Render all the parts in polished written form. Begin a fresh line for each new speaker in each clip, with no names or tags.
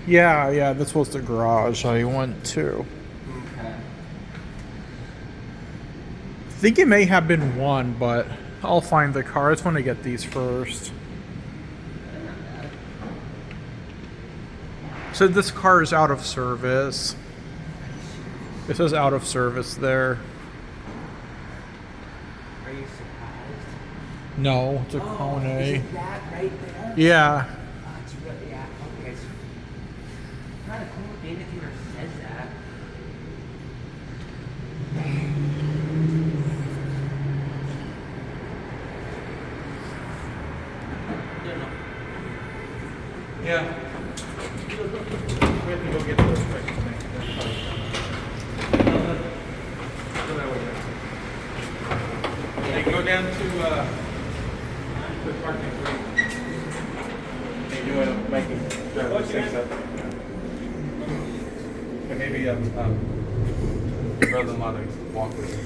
Yeah, this was the garage I went to.
Okay.
I think it may have been one, but I'll find the car. I just want to get these first. So this car is out of service. It says out of service there.
Are you surprised?
No, it's a
Is
Kone.
it that right there?
Yeah.
Oh, it's really, yeah, okay. It's kind of cool if the indicator says that.
Yeah. We have to go get those fixed. They go down to the parking lot. Hey, you want to make him drive those things up? And maybe your brother-in-law to walk with him.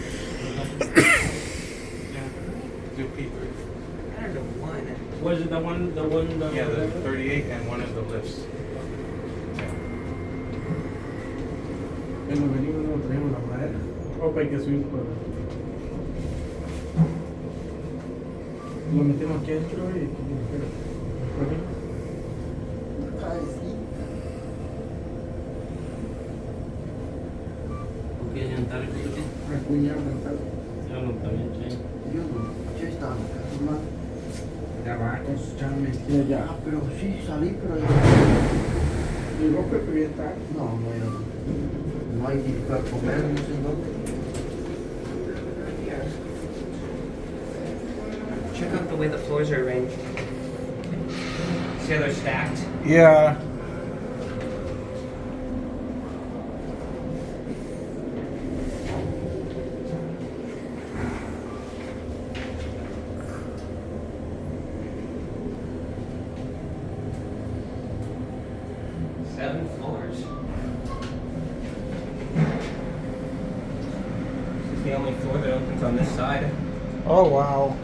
Yeah. Do P3.
I don't know one.
Was it the one,
Yeah, the 38 and one of the lifts.
Cuando venimos no traemos la madera. O hay que subir por... Lo metemos aquí adentro y... ¿Por qué? ¿Por qué jantar aquí? Acuñar, jantar. Eu não também tinha.
Yo no, yo estaba en la casa, hermano.
Ya va con sus chames. Ya.
Ah, pero sí salí, pero ya.
Llegó Pepe bien tarde.
No, no, ya no. No hay ni para comer, no sé en dónde.
Check out the way the floors are arranged. See how they're stacked?
Yeah.
Seven floors. This is the only floor that opens on this side.
Oh, wow.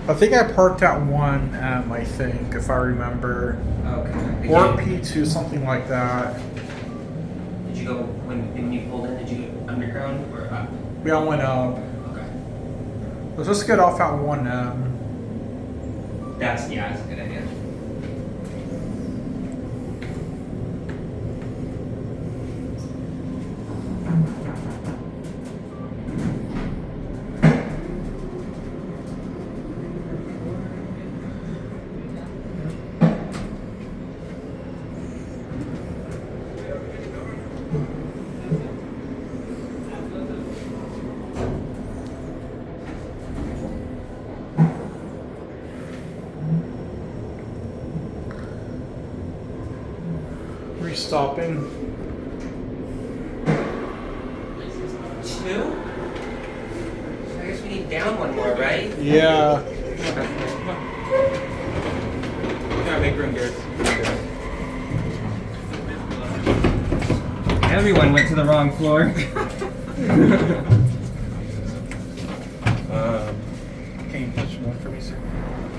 I think I parked at 1M, I think, if I remember.
Okay.
Or P2, something like that.
Did you go when you pulled in? Did you go underground or up?
Yeah, I went up.
Okay.
Let's just get off at 1M.
That's a good idea.
Stopping.
2? So I guess we need down one more, right?
Yeah.
Yeah, make room, Garrett.
Everyone went to the wrong floor.
Can you push one for me, sir?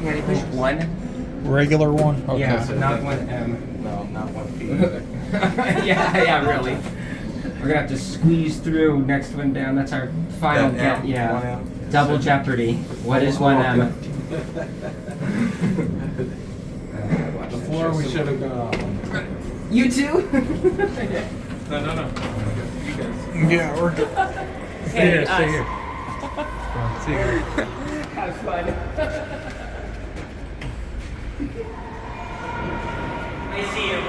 Yeah, they pushed one.
Regular one? Okay.
Yeah, not one M.
No, not 1P either.
yeah, really. We're gonna have to squeeze through next one down. That's our final
That M,
get. Yeah.
1M.
Double jeopardy. What is 1M?
The floor we should have gone off on.
You too?
No. You guys.
Yeah, we're good.
Hey,
Stay
us.
here.
See you.
Have fun. I see you.